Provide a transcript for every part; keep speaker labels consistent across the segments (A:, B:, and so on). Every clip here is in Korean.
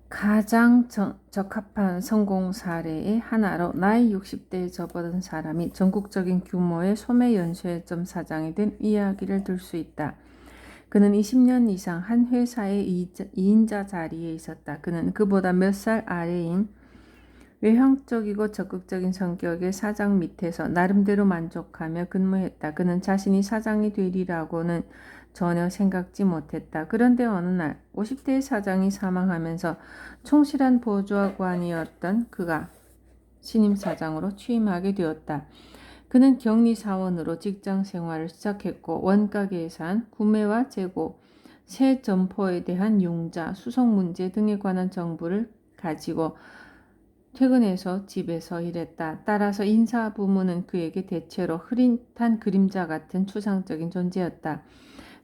A: 가장 적합한 성공 사례의 하나로 나이 60대에 접어든 사람이 전국적인 규모의 소매 연쇄점 사장이 된 이야기를 들 수 있다. 그는 20년 이상 한 회사의 2인자 자리에 있었다. 그는 그보다 몇 살 아래인 외향적이고 적극적인 성격의 사장 밑에서 나름대로 만족하며 근무했다. 그는 자신이 사장이 되리라고는 전혀 생각지 못했다. 그런데 어느 날 50대의 사장이 사망하면서 충실한 보좌관이었던 그가 신임 사장으로 취임하게 되었다. 그는 격리 사원으로 직장 생활을 시작했고 원가 계산, 구매와 재고, 새 점포에 대한 융자, 수송 문제 등에 관한 정보를 가지고 퇴근해서 집에서 일했다. 따라서 인사 부문은 그에게 대체로 흐릿한 그림자 같은 추상적인 존재였다.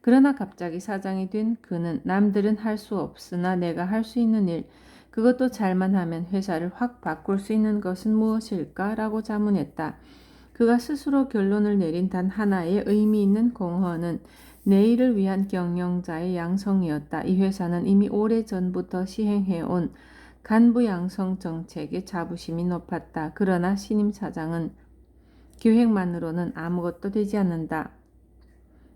A: 그러나 갑자기 사장이 된 그는 남들은 할 수 없으나 내가 할 수 있는 일, 그것도 잘만 하면 회사를 확 바꿀 수 있는 것은 무엇일까? 라고 자문했다. 그가 스스로 결론을 내린 단 하나의 의미 있는 공헌은 내일을 위한 경영자의 양성이었다. 이 회사는 이미 오래전부터 시행해온 간부 양성 정책에 자부심이 높았다. 그러나 신임 사장은 계획만으로는 아무것도 되지 않는다.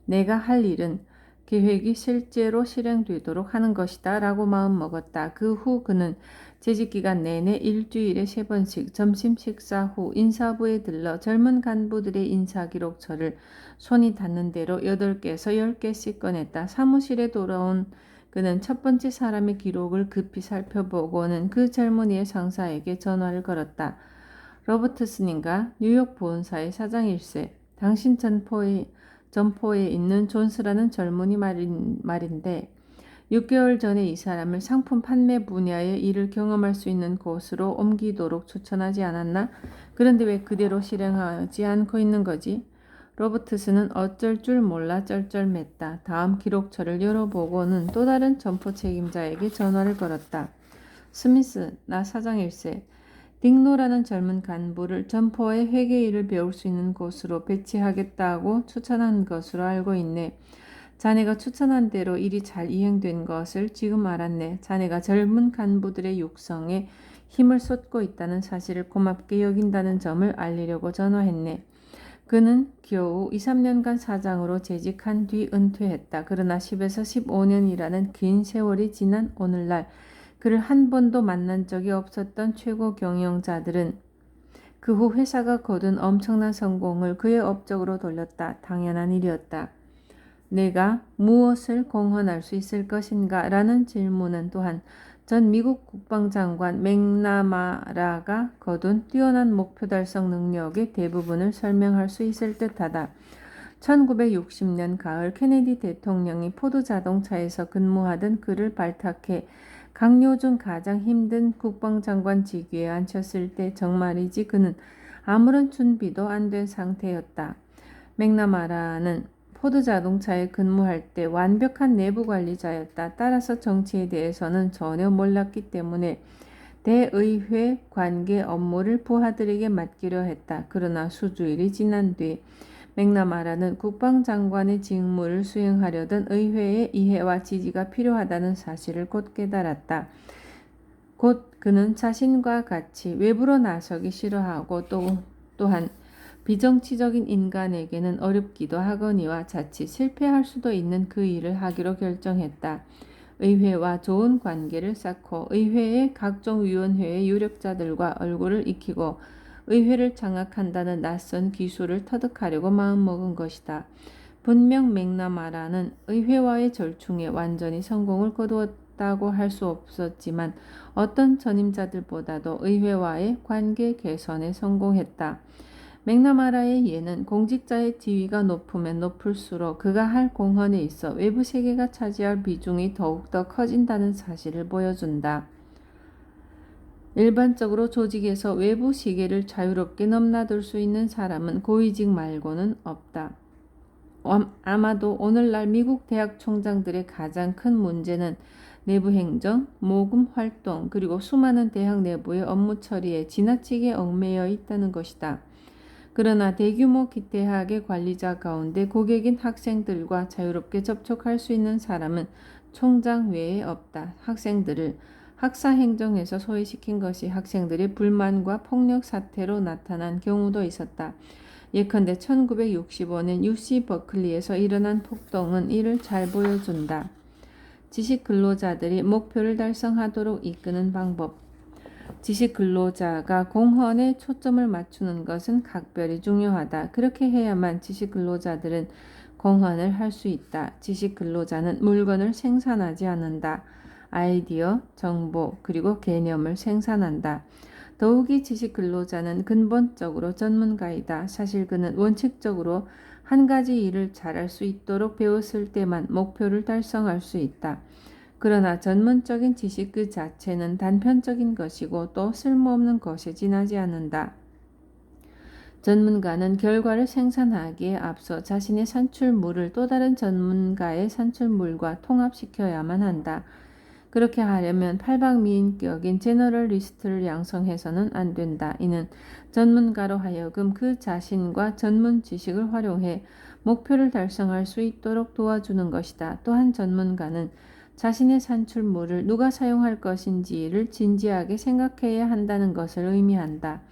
A: 내가 할 일은 계획이 실제로 실행되도록 하는 것이다 라고 마음먹었다. 그 후 그는 재직기간 내내 일주일에 3번씩 점심 식사 후 인사부에 들러 젊은 간부들의 인사기록처를 손이 닿는 대로 8개에서 10개씩 꺼냈다. 사무실에 돌아온 그는 첫 번째 사람의 기록을 급히 살펴보고는 그 젊은이의 상사에게 전화를 걸었다. 로버트슨인가? 뉴욕 본사의 사장일세. 당신 점포에 있는 존스라는 젊은이 말인데 6개월 전에 이 사람을 상품 판매 분야의 일을 경험할 수 있는 곳으로 옮기도록 추천하지 않았나? 그런데 왜 그대로 실행하지 않고 있는 거지? 로버트스는 어쩔 줄 몰라 쩔쩔맸다. 다음 기록처를 열어보고는 또 다른 점포 책임자에게 전화를 걸었다. 스미스, 나 사장일세. 딩노라는 젊은 간부를 점포의 회계 일을 배울 수 있는 곳으로 배치하겠다고 추천한 것으로 알고 있네. 자네가 추천한 대로 일이 잘 이행된 것을 지금 알았네. 자네가 젊은 간부들의 육성에 힘을 쏟고 있다는 사실을 고맙게 여긴다는 점을 알리려고 전화했네. 그는 겨우 2, 3년간 사장으로 재직한 뒤 은퇴했다. 그러나 10에서 15년이라는 긴 세월이 지난 오늘날 그를 한 번도 만난 적이 없었던 최고 경영자들은 그 후 회사가 거둔 엄청난 성공을 그의 업적으로 돌렸다. 당연한 일이었다. 내가 무엇을 공헌할 수 있을 것인가? 라는 질문은 또한 전 미국 국방장관 맥나마라가 거둔 뛰어난 목표 달성 능력의 대부분을 설명할 수 있을 듯하다. 1960년 가을 케네디 대통령이 포드 자동차에서 근무하던 그를 발탁해 강요 중 가장 힘든 국방장관 직위에 앉혔을 때 정말이지 그는 아무런 준비도 안 된 상태였다. 맥나마라는 포드 자동차에 근무할 때 완벽한 내부 관리자였다. 따라서 정치에 대해서는 전혀 몰랐기 때문에 대의회 관계 업무를 부하들에게 맡기려 했다. 그러나 수주일이 지난 뒤 맥나마라는 국방장관의 직무를 수행하려던 의회의 이해와 지지가 필요하다는 사실을 곧 깨달았다. 곧 그는 자신과 같이 외부로 나서기 싫어하고 또한 비정치적인 인간에게는 어렵기도 하거니와 자칫 실패할 수도 있는 그 일을 하기로 결정했다. 의회와 좋은 관계를 쌓고 의회의 각종 위원회의 유력자들과 얼굴을 익히고 의회를 장악한다는 낯선 기술을 터득하려고 마음먹은 것이다. 분명 맥나마라는 의회와의 절충에 완전히 성공을 거두었다고 할 수 없었지만 어떤 전임자들보다도 의회와의 관계 개선에 성공했다. 맥나마라의 예는 공직자의 지위가 높으면 높을수록 그가 할 공헌에 있어 외부 세계가 차지할 비중이 더욱더 커진다는 사실을 보여준다. 일반적으로 조직에서 외부 세계를 자유롭게 넘나들 수 있는 사람은 고위직 말고는 없다. 아마도 오늘날 미국 대학 총장들의 가장 큰 문제는 내부 행정, 모금 활동, 그리고 수많은 대학 내부의 업무 처리에 지나치게 얽매여 있다는 것이다. 그러나 대규모 대학의 관리자 가운데 고객인 학생들과 자유롭게 접촉할 수 있는 사람은 총장 외에 없다. 학생들을 학사 행정에서 소외시킨 것이 학생들의 불만과 폭력 사태로 나타난 경우도 있었다. 예컨대 1965년 UC 버클리에서 일어난 폭동은 이를 잘 보여준다. 지식 근로자들이 목표를 달성하도록 이끄는 방법. 지식 근로자가 공헌에 초점을 맞추는 것은 각별히 중요하다. 그렇게 해야만 지식 근로자들은 공헌을 할 수 있다. 지식 근로자는 물건을 생산하지 않는다. 아이디어, 정보, 그리고 개념을 생산한다. 더욱이 지식 근로자는 근본적으로 전문가이다. 사실 그는 원칙적으로 한 가지 일을 잘할 수 있도록 배웠을 때만 목표를 달성할 수 있다. 그러나 전문적인 지식 그 자체는 단편적인 것이고 또 쓸모없는 것에 지나지 않는다. 전문가는 결과를 생산하기에 앞서 자신의 산출물을 또 다른 전문가의 산출물과 통합시켜야만 한다. 그렇게 하려면 팔방미인격인 제너럴리스트를 양성해서는 안 된다. 이는 전문가로 하여금 그 자신과 전문 지식을 활용해 목표를 달성할 수 있도록 도와주는 것이다. 또한 전문가는 자신의 산출물을 누가 사용할 것인지를 진지하게 생각해야 한다는 것을 의미한다.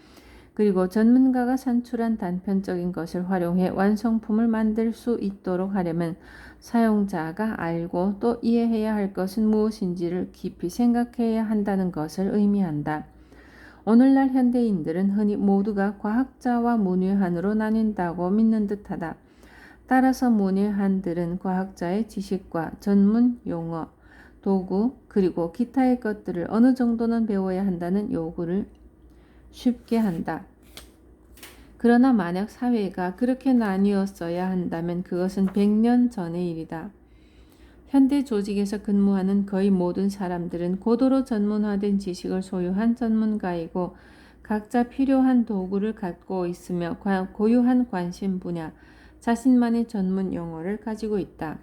A: 그리고 전문가가 산출한 단편적인 것을 활용해 완성품을 만들 수 있도록 하려면 사용자가 알고 또 이해해야 할 것은 무엇인지를 깊이 생각해야 한다는 것을 의미한다. 오늘날 현대인들은 흔히 모두가 과학자와 문외한으로 나뉜다고 믿는 듯하다. 따라서 문외한들은 과학자의 지식과 전문 용어, 도구, 그리고 기타의 것들을 어느 정도는 배워야 한다는 요구를 쉽게 한다. 그러나 만약 사회가 그렇게 나뉘었어야 한다면 그것은 100년 전의 일이다. 현대 조직에서 근무하는 거의 모든 사람들은 고도로 전문화된 지식을 소유한 전문가이고 각자 필요한 도구를 갖고 있으며 고유한 관심 분야, 자신만의 전문 용어를 가지고 있다.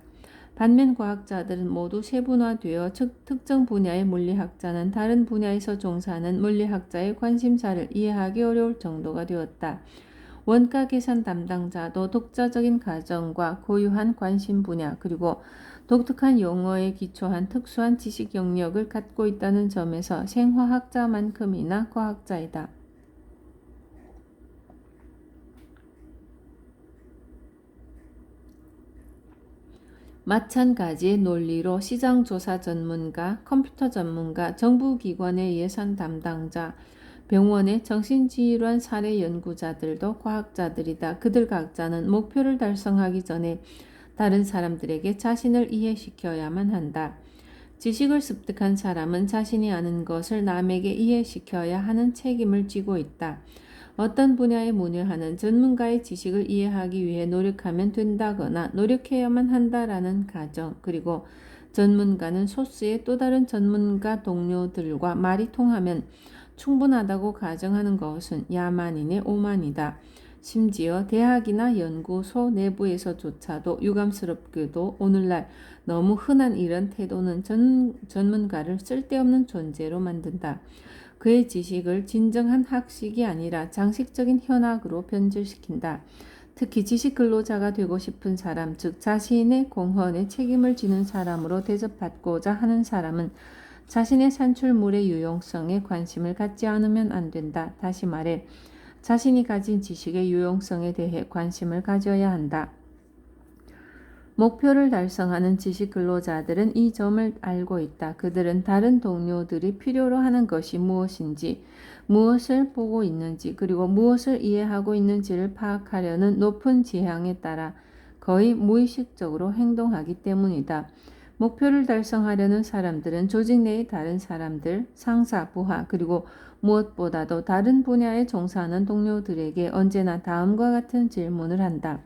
A: 반면 과학자들은 모두 세분화되어 특정 분야의 물리학자는 다른 분야에서 종사하는 물리학자의 관심사를 이해하기 어려울 정도가 되었다. 원가 계산 담당자도 독자적인 가정과 고유한 관심 분야 그리고 독특한 용어에 기초한 특수한 지식 영역을 갖고 있다는 점에서 생화학자만큼이나 과학자이다. 마찬가지의 논리로 시장조사 전문가, 컴퓨터 전문가, 정부기관의 예산 담당자, 병원의 정신질환 사례 연구자들도 과학자들이다. 그들 각자는 목표를 달성하기 전에 다른 사람들에게 자신을 이해시켜야만 한다. 지식을 습득한 사람은 자신이 아는 것을 남에게 이해시켜야 하는 책임을 지고 있다. 어떤 분야의 문외한은 전문가의 지식을 이해하기 위해 노력하면 된다거나 노력해야만 한다라는 가정, 그리고 전문가는 소수의 또 다른 전문가 동료들과 말이 통하면 충분하다고 가정하는 것은 야만인의 오만이다. 심지어 대학이나 연구소 내부에서조차도 유감스럽게도 오늘날 너무 흔한 이런 태도는 전문가를 쓸데없는 존재로 만든다. 그의 지식을 진정한 학식이 아니라 장식적인 현학으로 변질시킨다. 특히 지식 근로자가 되고 싶은 사람, 즉 자신의 공헌에 책임을 지는 사람으로 대접받고자 하는 사람은 자신의 산출물의 유용성에 관심을 갖지 않으면 안 된다. 다시 말해 자신이 가진 지식의 유용성에 대해 관심을 가져야 한다. 목표를 달성하는 지식 근로자들은 이 점을 알고 있다. 그들은 다른 동료들이 필요로 하는 것이 무엇인지, 무엇을 보고 있는지, 그리고 무엇을 이해하고 있는지를 파악하려는 높은 지향에 따라 거의 무의식적으로 행동하기 때문이다. 목표를 달성하려는 사람들은 조직 내의 다른 사람들, 상사, 부하, 그리고 무엇보다도 다른 분야에 종사하는 동료들에게 언제나 다음과 같은 질문을 한다.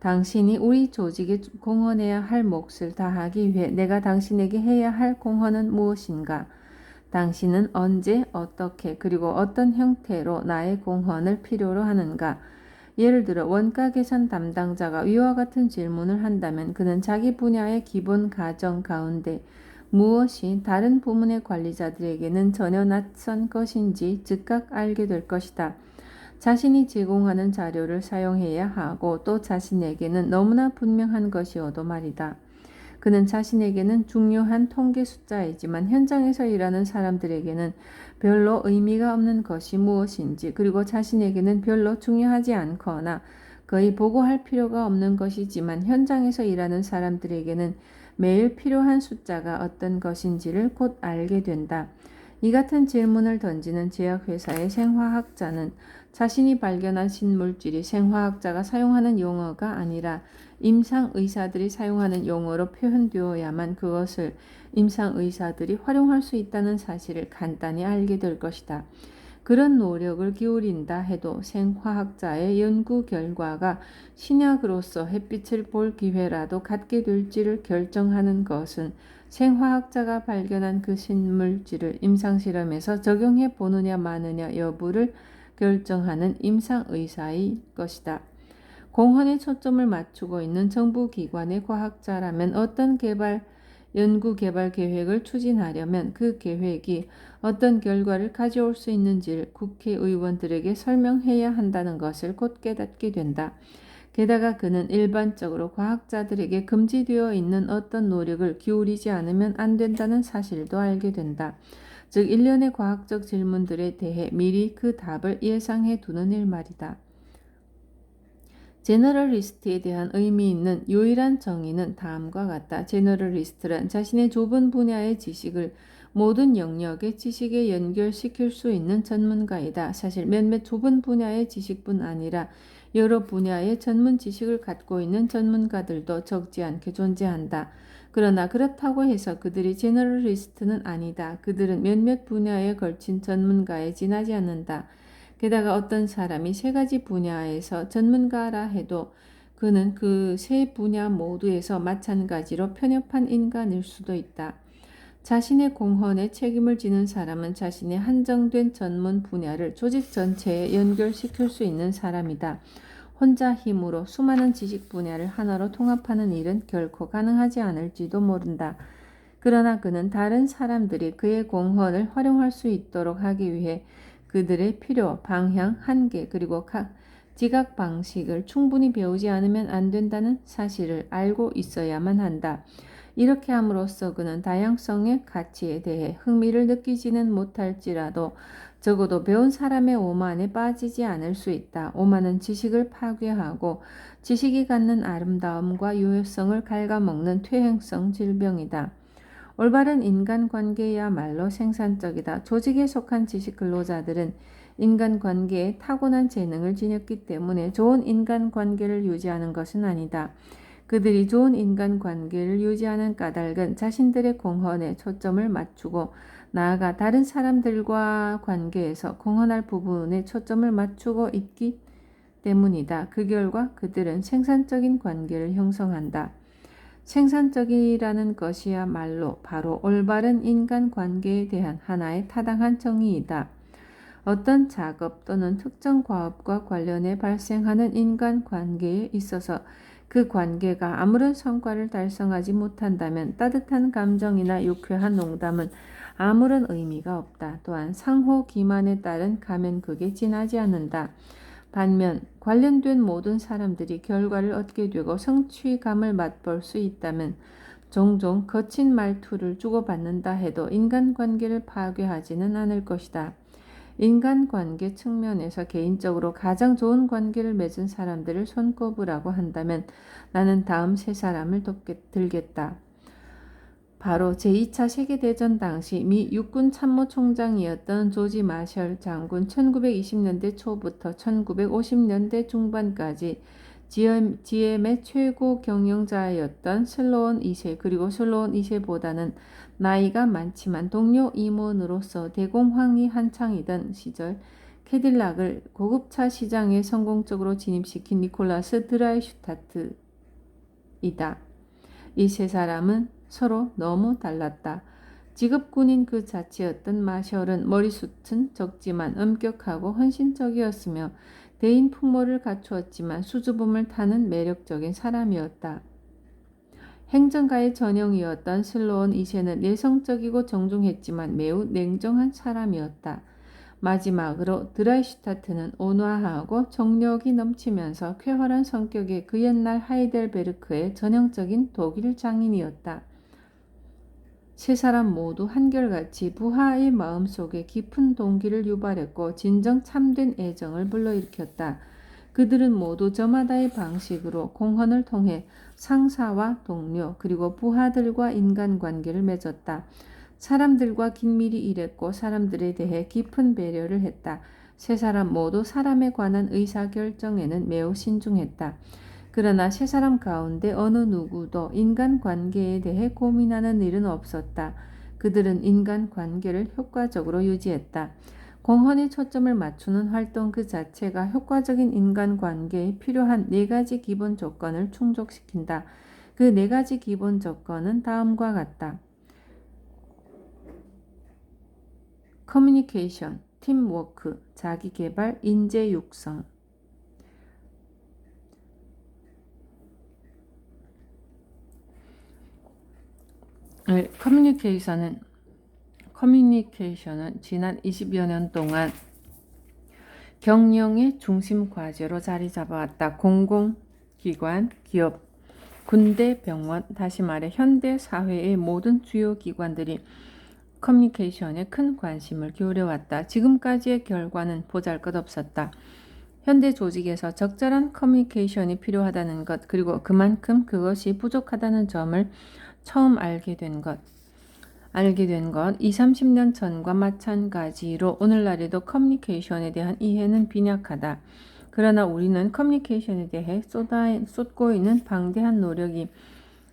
A: 당신이 우리 조직에 공헌해야 할 몫을 다하기 위해 내가 당신에게 해야 할 공헌은 무엇인가? 당신은 언제, 어떻게, 그리고 어떤 형태로 나의 공헌을 필요로 하는가? 예를 들어 원가 계산 담당자가 위와 같은 질문을 한다면 그는 자기 분야의 기본 가정 가운데 무엇이 다른 부문의 관리자들에게는 전혀 낯선 것인지 즉각 알게 될 것이다. 자신이 제공하는 자료를 사용해야 하고 또 자신에게는 너무나 분명한 것이어도 말이다. 그는 자신에게는 중요한 통계 숫자이지만 현장에서 일하는 사람들에게는 별로 의미가 없는 것이 무엇인지, 그리고 자신에게는 별로 중요하지 않거나 거의 보고할 필요가 없는 것이지만 현장에서 일하는 사람들에게는 매일 필요한 숫자가 어떤 것인지를 곧 알게 된다. 이 같은 질문을 던지는 제약회사의 생화학자는 자신이 발견한 신물질이 생화학자가 사용하는 용어가 아니라 임상의사들이 사용하는 용어로 표현되어야만 그것을 임상의사들이 활용할 수 있다는 사실을 간단히 알게 될 것이다. 그런 노력을 기울인다 해도 생화학자의 연구 결과가 신약으로서 햇빛을 볼 기회라도 갖게 될지를 결정하는 것은 생화학자가 발견한 그 신물질을 임상실험에서 적용해 보느냐 마느냐 여부를 결정하는 임상의사의 것이다. 공헌에 초점을 맞추고 있는 정부기관의 과학자라면 어떤 연구 개발 계획을 추진하려면 그 계획이 어떤 결과를 가져올 수 있는지를 국회의원들에게 설명해야 한다는 것을 곧 깨닫게 된다. 게다가 그는 일반적으로 과학자들에게 금지되어 있는 어떤 노력을 기울이지 않으면 안 된다는 사실도 알게 된다. 즉 일련의 과학적 질문들에 대해 미리 그 답을 예상해 두는 일 말이다. 제너럴리스트에 대한 의미 있는 유일한 정의는 다음과 같다. 제너럴리스트란 자신의 좁은 분야의 지식을 모든 영역의 지식에 연결시킬 수 있는 전문가이다. 사실 몇몇 좁은 분야의 지식뿐 아니라 여러 분야의 전문 지식을 갖고 있는 전문가들도 적지 않게 존재한다. 그러나 그렇다고 해서 그들이 제너럴리스트는 아니다. 그들은 몇몇 분야에 걸친 전문가에 지나지 않는다. 게다가 어떤 사람이 세 가지 분야에서 전문가라 해도 그는 그 세 분야 모두에서 마찬가지로 편협한 인간일 수도 있다. 자신의 공헌에 책임을 지는 사람은 자신의 한정된 전문 분야를 조직 전체에 연결시킬 수 있는 사람이다. 혼자 힘으로 수많은 지식 분야를 하나로 통합하는 일은 결코 가능하지 않을지도 모른다. 그러나 그는 다른 사람들이 그의 공헌을 활용할 수 있도록 하기 위해 그들의 필요, 방향, 한계, 그리고 지각 방식을 충분히 배우지 않으면 안 된다는 사실을 알고 있어야만 한다. 이렇게 함으로써 그는 다양성의 가치에 대해 흥미를 느끼지는 못할지라도 적어도 배운 사람의 오만에 빠지지 않을 수 있다. 오만은 지식을 파괴하고 지식이 갖는 아름다움과 유효성을 갉아먹는 퇴행성 질병이다. 올바른 인간관계야말로 생산적이다. 조직에 속한 지식 근로자들은 인간관계에 타고난 재능을 지녔기 때문에 좋은 인간관계를 유지하는 것은 아니다. 그들이 좋은 인간관계를 유지하는 까닭은 자신들의 공헌에 초점을 맞추고 나아가 다른 사람들과 관계에서 공헌할 부분에 초점을 맞추고 있기 때문이다. 그 결과 그들은 생산적인 관계를 형성한다. 생산적이라는 것이야말로 바로 올바른 인간관계에 대한 하나의 타당한 정의이다. 어떤 작업 또는 특정 과업과 관련해 발생하는 인간관계에 있어서 그 관계가 아무런 성과를 달성하지 못한다면 따뜻한 감정이나 유쾌한 농담은 아무런 의미가 없다. 또한 상호 기만에 따른 가면극에 지나지 않는다. 반면 관련된 모든 사람들이 결과를 얻게 되고 성취감을 맛볼 수 있다면 종종 거친 말투를 주고받는다 해도 인간관계를 파괴하지는 않을 것이다. 인간관계 측면에서 개인적으로 가장 좋은 관계를 맺은 사람들을 손꼽으라고 한다면 나는 다음 세 사람을 들겠다. 바로 제2차 세계대전 당시 미 육군 참모총장이었던 조지 마셜 장군, 1920년대 초부터 1950년대 중반까지 GM의 최고 경영자였던 슬로온 2세, 그리고 슬로온 2세보다는 나이가 많지만 동료 임원으로서 대공황이 한창이던 시절 캐딜락을 고급차 시장에 성공적으로 진입시킨 니콜라스 드라이슈타트이다. 이 세 사람은 서로 너무 달랐다. 직업군인 그 자체였던 마셜은 머리숱은 적지만 엄격하고 헌신적이었으며 대인 풍모를 갖추었지만 수줍음을 타는 매력적인 사람이었다. 행정가의 전형이었던 슬로온 2세는 내성적이고 정중했지만 매우 냉정한 사람이었다. 마지막으로 드라이슈타트는 온화하고 정력이 넘치면서 쾌활한 성격의 그 옛날 하이델베르크의 전형적인 독일 장인이었다. 세 사람 모두 한결같이 부하의 마음속에 깊은 동기를 유발했고 진정 참된 애정을 불러일으켰다. 그들은 모두 저마다의 방식으로 공헌을 통해 상사와 동료 그리고 부하들과 인간관계를 맺었다. 사람들과 긴밀히 일했고 사람들에 대해 깊은 배려를 했다. 세 사람 모두 사람에 관한 의사결정에는 매우 신중했다. 그러나 세 사람 가운데 어느 누구도 인간관계에 대해 고민하는 일은 없었다. 그들은 인간관계를 효과적으로 유지했다. 공헌에 초점을 맞추는 활동 그 자체가 효과적인 인간관계에 필요한 4가지 기본 조건을 충족시킨다. 그 4가지 기본 조건은 다음과 같다. 커뮤니케이션, 팀워크, 자기개발, 인재 육성. 커뮤니케이션은 지난 20여 년 동안 경영의 중심 과제로 자리 잡아왔다. 공공기관, 기업, 군대, 병원, 다시 말해 현대 사회의 모든 주요 기관들이 커뮤니케이션에 큰 관심을 기울여왔다. 지금까지의 결과는 보잘것없었다. 현대 조직에서 적절한 커뮤니케이션이 필요하다는 것, 그리고 그만큼 그것이 부족하다는 점을 처음 알게 된 것, 20, 30년 전과 마찬가지로 오늘날에도 커뮤니케이션에 대한 이해는 빈약하다. 그러나 우리는 커뮤니케이션에 대해 쏟고 있는 방대한 노력이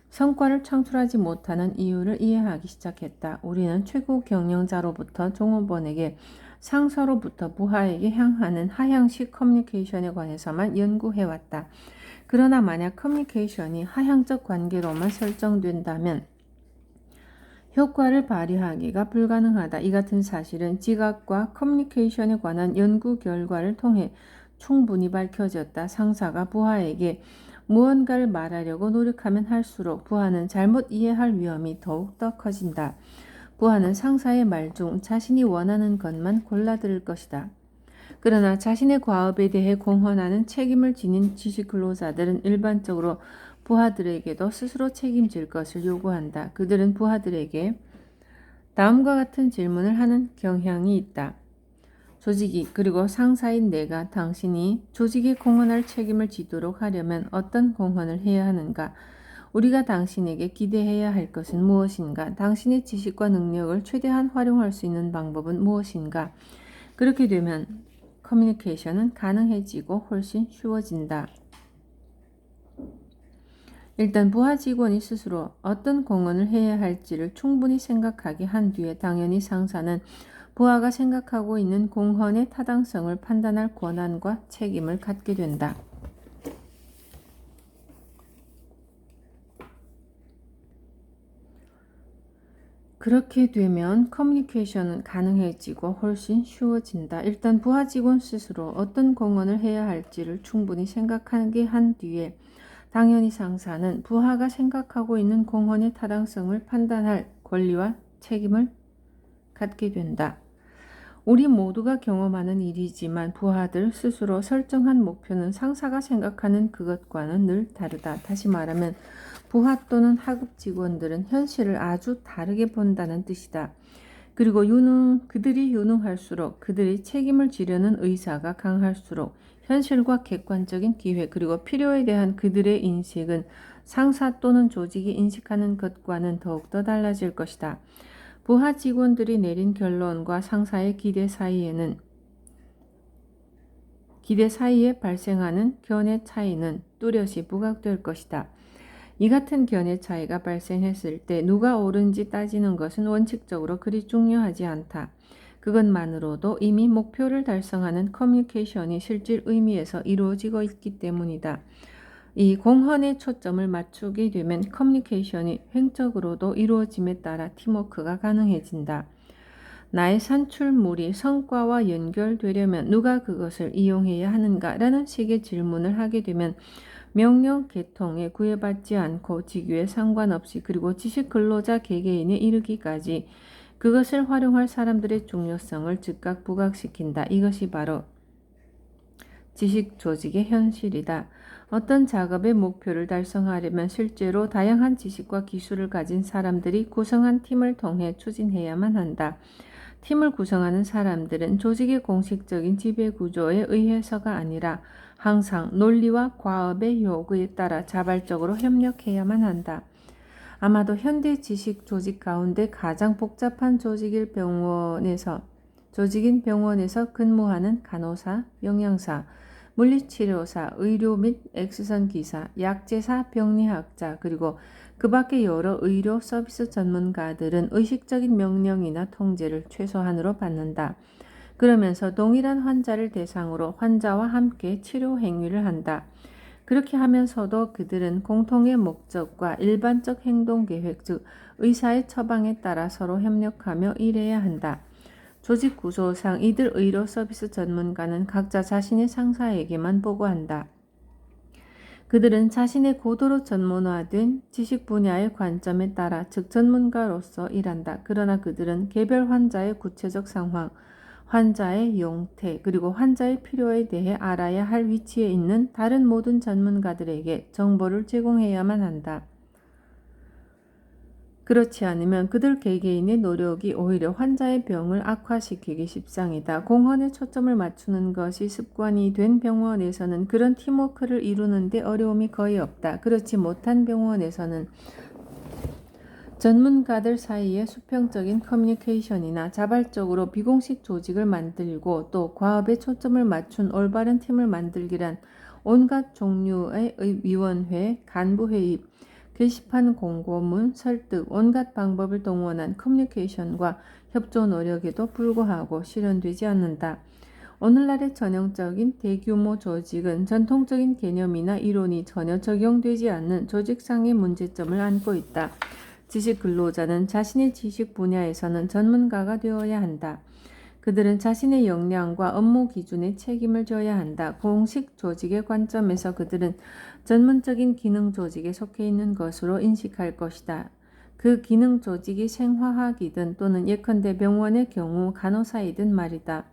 A: 성과를 창출하지 못하는 이유를 이해하기 시작했다. 우리는 최고 경영자로부터 종업원에게, 상사로부터 부하에게 향하는 하향식 커뮤니케이션에 관해서만 연구해왔다. 그러나 만약 커뮤니케이션이 하향적 관계로만 설정된다면 효과를 발휘하기가 불가능하다. 이 같은 사실은 지각과 커뮤니케이션에 관한 연구 결과를 통해 충분히 밝혀졌다. 상사가 부하에게 무언가를 말하려고 노력하면 할수록 부하는 잘못 이해할 위험이 더욱더 커진다. 부하는 상사의 말 중 자신이 원하는 것만 골라 들을 것이다. 그러나 자신의 과업에 대해 공헌하는 책임을 지닌 지식 근로자들은 일반적으로 부하들에게도 스스로 책임질 것을 요구한다. 그들은 부하들에게 다음과 같은 질문을 하는 경향이 있다. 조직이, 그리고 상사인 내가 당신이 조직에 공헌할 책임을 지도록 하려면 어떤 공헌을 해야 하는가? 우리가 당신에게 기대해야 할 것은 무엇인가? 당신의 지식과 능력을 최대한 활용할 수 있는 방법은 무엇인가? 그렇게 되면 커뮤니케이션은 가능해지고 훨씬 쉬워진다. 일단 부하 직원이 스스로 어떤 공헌을 해야 할지를 충분히 생각하게 한 뒤에 당연히 상사는 부하가 생각하고 있는 공헌의 타당성을 판단할 권한과 책임을 갖게 된다. 그렇게 되면 커뮤니케이션은 가능해지고 훨씬 쉬워진다. 일단 부하 직원 스스로 어떤 공헌을 해야 할지를 충분히 생각하게 한 뒤에 당연히 상사는 부하가 생각하고 있는 공헌의 타당성을 판단할 권리와 책임을 갖게 된다. 우리 모두가 경험하는 일이지만 부하들 스스로 설정한 목표는 상사가 생각하는 그것과는 늘 다르다. 다시 말하면 부하 또는 하급 직원들은 현실을 아주 다르게 본다는 뜻이다. 그리고 그들이 유능할수록, 그들이 책임을 지려는 의사가 강할수록 현실과 객관적인 기회 그리고 필요에 대한 그들의 인식은 상사 또는 조직이 인식하는 것과는 더욱더 달라질 것이다. 부하 직원들이 내린 결론과 상사의 기대 사이에 발생하는 견해 차이는 뚜렷이 부각될 것이다. 이 같은 견해 차이가 발생했을 때 누가 옳은지 따지는 것은 원칙적으로 그리 중요하지 않다. 그것만으로도 이미 목표를 달성하는 커뮤니케이션이 실질 의미에서 이루어지고 있기 때문이다. 이 공헌에 초점을 맞추게 되면 커뮤니케이션이 횡적으로도 이루어짐에 따라 팀워크가 가능해진다. 나의 산출물이 성과와 연결되려면 누가 그것을 이용해야 하는가라는 식의 질문을 하게 되면 명령 계통에 구애받지 않고 직위에 상관없이 그리고 지식 근로자 개개인에 이르기까지 그것을 활용할 사람들의 중요성을 즉각 부각시킨다. 이것이 바로 지식 조직의 현실이다. 어떤 작업의 목표를 달성하려면 실제로 다양한 지식과 기술을 가진 사람들이 구성한 팀을 통해 추진해야만 한다. 팀을 구성하는 사람들은 조직의 공식적인 지배 구조에 의해서가 아니라 항상 논리와 과업의 요구에 따라 자발적으로 협력해야만 한다. 아마도 현대 지식 조직 가운데 가장 복잡한 조직인 병원에서 근무하는 간호사, 영양사, 물리치료사, 의료 및 엑스선 기사, 약제사, 병리학자, 그리고 그 밖의 여러 의료 서비스 전문가들은 의식적인 명령이나 통제를 최소한으로 받는다. 그러면서 동일한 환자를 대상으로 환자와 함께 치료 행위를 한다. 그렇게 하면서도 그들은 공통의 목적과 일반적 행동 계획, 즉 의사의 처방에 따라 서로 협력하며 일해야 한다. 조직 구조상 이들 의료 서비스 전문가는 각자 자신의 상사에게만 보고한다. 그들은 자신의 고도로 전문화된 지식 분야의 관점에 따라 즉 전문가로서 일한다. 그러나 그들은 개별 환자의 구체적 상황, 환자의 용태, 그리고 환자의 필요에 대해 알아야 할 위치에 있는 다른 모든 전문가들에게 정보를 제공해야만 한다. 그렇지 않으면 그들 개개인의 노력이 오히려 환자의 병을 악화시키기 십상이다. 공헌에 초점을 맞추는 것이 습관이 된 병원에서는 그런 팀워크를 이루는 데 어려움이 거의 없다. 그렇지 못한 병원에서는 전문가들 사이에 수평적인 커뮤니케이션이나 자발적으로 비공식 조직을 만들고 또 과업에 초점을 맞춘 올바른 팀을 만들기란 온갖 종류의 위원회, 간부회의, 게시판 공고문, 설득, 온갖 방법을 동원한 커뮤니케이션과 협조 노력에도 불구하고 실현되지 않는다. 오늘날의 전형적인 대규모 조직은 전통적인 개념이나 이론이 전혀 적용되지 않는 조직상의 문제점을 안고 있다. 지식 근로자는 자신의 지식 분야에서는 전문가가 되어야 한다. 그들은 자신의 역량과 업무 기준에 책임을 져야 한다. 공식 조직의 관점에서 그들은 전문적인 기능 조직에 속해 있는 것으로 인식할 것이다. 그 기능 조직이 생화학이든 또는 예컨대 병원의 경우 간호사이든 말이다.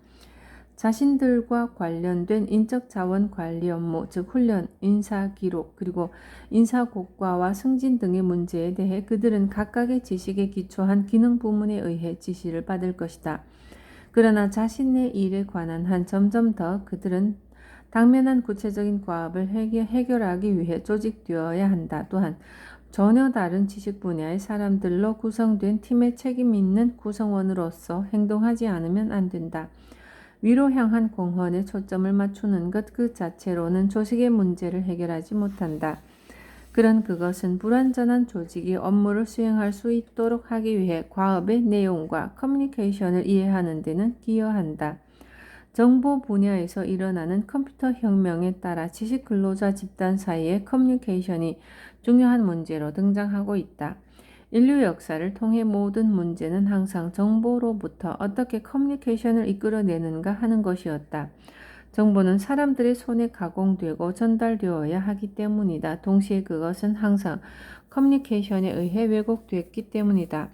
A: 자신들과 관련된 인적 자원 관리 업무, 즉 훈련, 인사 기록, 그리고 인사 고과와 승진 등의 문제에 대해 그들은 각각의 지식에 기초한 기능 부문에 의해 지시를 받을 것이다. 그러나 자신의 일에 관한 한 점점 더 그들은 당면한 구체적인 과업을 해결하기 위해 조직되어야 한다. 또한 전혀 다른 지식 분야의 사람들로 구성된 팀의 책임 있는 구성원으로서 행동하지 않으면 안 된다. 위로 향한 공헌에 초점을 맞추는 것 그 자체로는 조직의 문제를 해결하지 못한다. 그런 그것은 불완전한 조직이 업무를 수행할 수 있도록 하기 위해 과업의 내용과 커뮤니케이션을 이해하는 데는 기여한다. 정보 분야에서 일어나는 컴퓨터 혁명에 따라 지식 근로자 집단 사이의 커뮤니케이션이 중요한 문제로 등장하고 있다. 인류 역사를 통해 모든 문제는 항상 정보로부터 어떻게 커뮤니케이션을 이끌어내는가 하는 것이었다. 정보는 사람들의 손에 가공되고 전달되어야 하기 때문이다. 동시에 그것은 항상 커뮤니케이션에 의해 왜곡됐기 때문이다.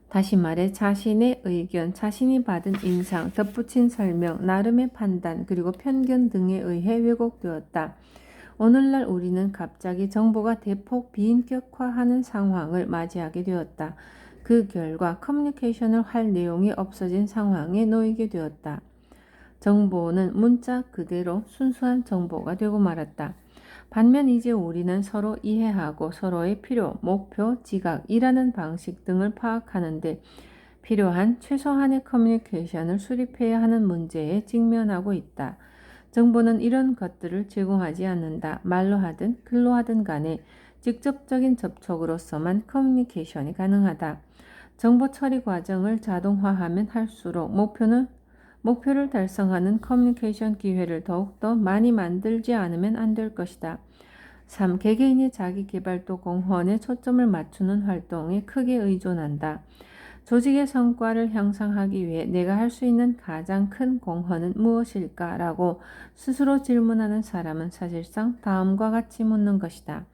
A: 다시 말해 자신의 의견, 자신이 받은 인상, 덧붙인 설명, 나름의 판단, 그리고 편견 등에 의해 왜곡되었다. 오늘날 우리는 갑자기 정보가 대폭 비인격화하는 상황을 맞이하게 되었다. 그 결과 커뮤니케이션을 할 내용이 없어진 상황에 놓이게 되었다. 정보는 문자 그대로 순수한 정보가 되고 말았다. 반면 이제 우리는 서로 이해하고 서로의 필요, 목표, 지각, 일하는 방식 등을 파악하는 데 필요한 최소한의 커뮤니케이션을 수립해야 하는 문제에 직면하고 있다. 정보는 이런 것들을 제공하지 않는다. 말로 하든 글로 하든 간에 직접적인 접촉으로서만 커뮤니케이션이 가능하다. 정보 처리 과정을 자동화하면 할수록 목표를 달성하는 커뮤니케이션 기회를 더욱더 많이 만들지 않으면 안 될 것이다. 3. 개개인의 자기개발도 공헌에 초점을 맞추는 활동에 크게 의존한다. 조직의 성과를 향상하기 위해 내가 할 수 있는 가장 큰 공헌은 무엇일까? 라고 스스로 질문하는 사람은 사실상 다음과 같이 묻는 것이다.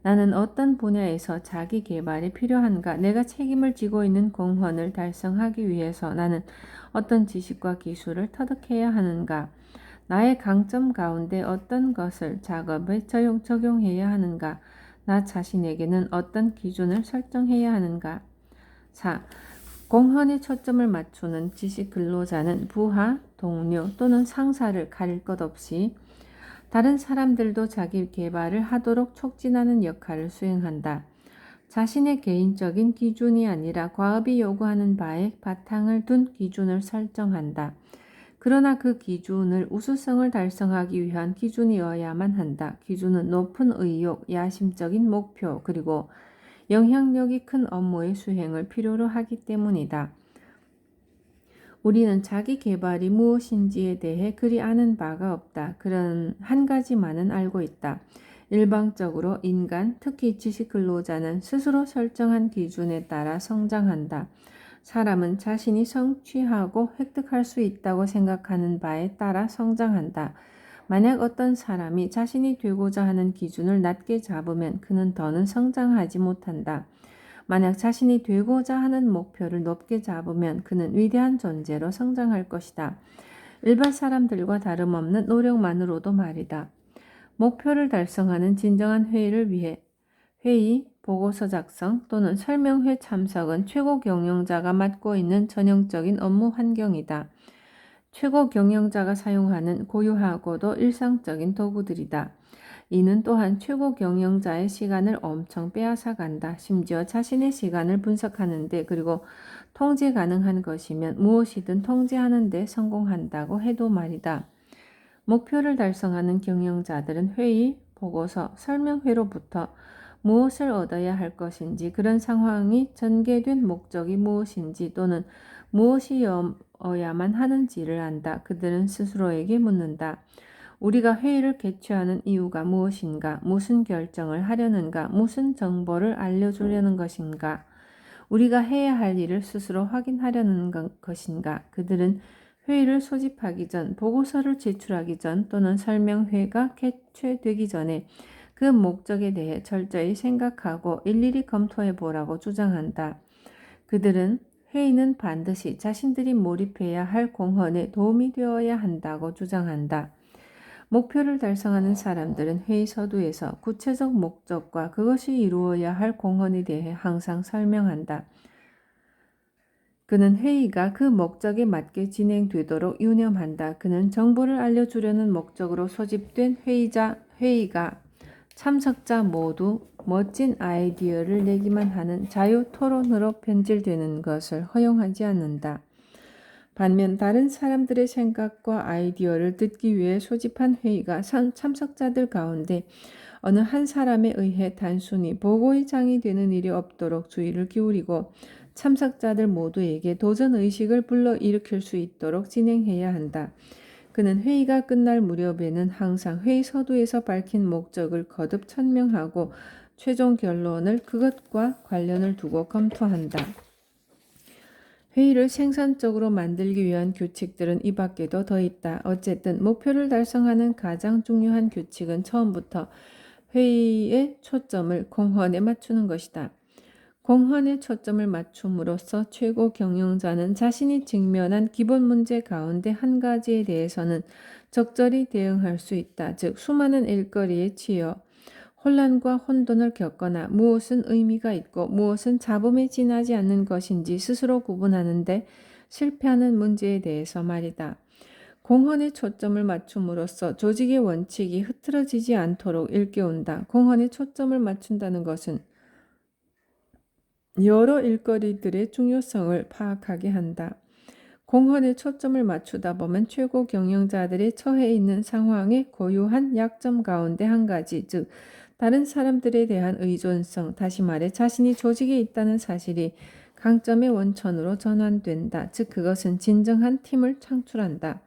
A: 나는 어떤 분야에서 자기 개발이 필요한가? 내가 책임을 지고 있는 공헌을 달성하기 위해서 나는 어떤 지식과 기술을 터득해야 하는가? 나의 강점 가운데 어떤 것을 작업에 적용해야 하는가? 나 자신에게는 어떤 기준을 설정해야 하는가? 4. 공헌에 초점을 맞추는 지식 근로자는 부하, 동료 또는 상사를 가릴 것 없이 다른 사람들도 자기 개발을 하도록 촉진하는 역할을 수행한다. 자신의 개인적인 기준이 아니라 과업이 요구하는 바에 바탕을 둔 기준을 설정한다. 그러나 그 기준을 우수성을 달성하기 위한 기준이어야만 한다. 기준은 높은 의욕, 야심적인 목표, 그리고 영향력이 큰 업무의 수행을 필요로 하기 때문이다. 우리는 자기 개발이 무엇인지에 대해 그리 아는 바가 없다. 그런 한 가지만은 알고 있다. 일방적으로 인간, 특히 지식 근로자는 스스로 설정한 기준에 따라 성장한다. 사람은 자신이 성취하고 획득할 수 있다고 생각하는 바에 따라 성장한다. 만약 어떤 사람이 자신이 되고자 하는 기준을 낮게 잡으면 그는 더는 성장하지 못한다. 만약 자신이 되고자 하는 목표를 높게 잡으면 그는 위대한 존재로 성장할 것이다. 일반 사람들과 다름없는 노력만으로도 말이다. 목표를 달성하는 진정한 회의를 위해 회의, 보고서 작성 또는 설명회 참석은 최고 경영자가 맡고 있는 전형적인 업무 환경이다. 최고 경영자가 사용하는 고유하고도 일상적인 도구들이다. 이는 또한 최고 경영자의 시간을 엄청 빼앗아 간다. 심지어 자신의 시간을 분석하는데 그리고 통제 가능한 것이면 무엇이든 통제하는 데 성공한다고 해도 말이다. 목표를 달성하는 경영자들은 회의, 보고서, 설명회로부터 무엇을 얻어야 할 것인지, 그런 상황이 전개된 목적이 무엇인지 또는 무엇이어야만 하는지를 안다. 그들은 스스로에게 묻는다. 우리가 회의를 개최하는 이유가 무엇인가? 무슨 결정을 하려는가? 무슨 정보를 알려주려는 것인가? 우리가 해야 할 일을 스스로 확인하려는 것인가? 그들은 회의를 소집하기 전, 보고서를 제출하기 전 또는 설명회가 개최되기 전에 그 목적에 대해 철저히 생각하고 일일이 검토해 보라고 주장한다. 그들은 회의는 반드시 자신들이 몰입해야 할 공헌에 도움이 되어야 한다고 주장한다. 목표를 달성하는 사람들은 회의 서두에서 구체적 목적과 그것이 이루어야 할 공헌에 대해 항상 설명한다. 그는 회의가 그 목적에 맞게 진행되도록 유념한다. 그는 정보를 알려주려는 목적으로 소집된 회의가 참석자 모두 멋진 아이디어를 내기만 하는 자유 토론으로 변질되는 것을 허용하지 않는다. 반면 다른 사람들의 생각과 아이디어를 듣기 위해 소집한 회의가 참석자들 가운데 어느 한 사람에 의해 단순히 보고의 장이 되는 일이 없도록 주의를 기울이고 참석자들 모두에게 도전 의식을 불러일으킬 수 있도록 진행해야 한다. 그는 회의가 끝날 무렵에는 항상 회의 서두에서 밝힌 목적을 거듭 천명하고 최종 결론을 그것과 관련을 두고 검토한다. 회의를 생산적으로 만들기 위한 규칙들은 이 밖에도 더 있다. 어쨌든 목표를 달성하는 가장 중요한 규칙은 처음부터 회의의 초점을 공헌에 맞추는 것이다. 공헌에 초점을 맞춤으로써 최고 경영자는 자신이 직면한 기본 문제 가운데 한 가지에 대해서는 적절히 대응할 수 있다. 즉 수많은 일거리에 치여 혼란과 혼돈을 겪거나 무엇은 의미가 있고 무엇은 잡음에 지나지 않는 것인지 스스로 구분하는데 실패하는 문제에 대해서 말이다. 공헌에 초점을 맞춤으로써 조직의 원칙이 흐트러지지 않도록 일깨운다. 공헌에 초점을 맞춘다는 것은 여러 일거리들의 중요성을 파악하게 한다. 공헌에 초점을 맞추다 보면 최고 경영자들이 처해 있는 상황의 고유한 약점 가운데 한 가지, 즉 다른 사람들에 대한 의존성, 다시 말해 자신이 조직에 있다는 사실이 강점의 원천으로 전환된다. 즉 그것은 진정한 팀을 창출한다.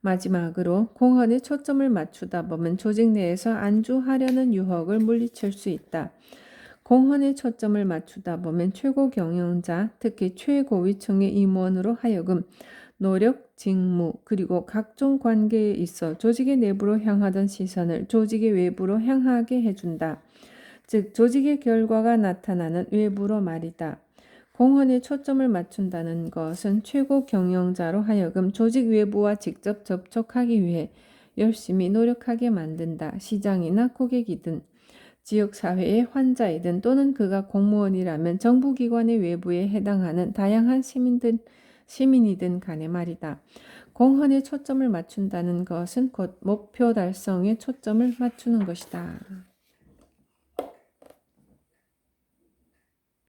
A: 마지막으로 공헌에 초점을 맞추다 보면 조직 내에서 안주하려는 유혹을 물리칠 수 있다. 공헌에 초점을 맞추다 보면 최고 경영자, 특히 최고위층의 임원으로 하여금 노력, 직무, 그리고 각종 관계에 있어 조직의 내부로 향하던 시선을 조직의 외부로 향하게 해준다. 즉 조직의 결과가 나타나는 외부로 말이다. 공헌에 초점을 맞춘다는 것은 최고 경영자로 하여금 조직 외부와 직접 접촉하기 위해 열심히 노력하게 만든다. 시장이나 고객이든 지역사회의 환자이든 또는 그가 공무원이라면 정부기관의 외부에 해당하는 다양한 시민이든 간에 말이다. 공헌에 초점을 맞춘다는 것은 곧 목표 달성에 초점을 맞추는 것이다.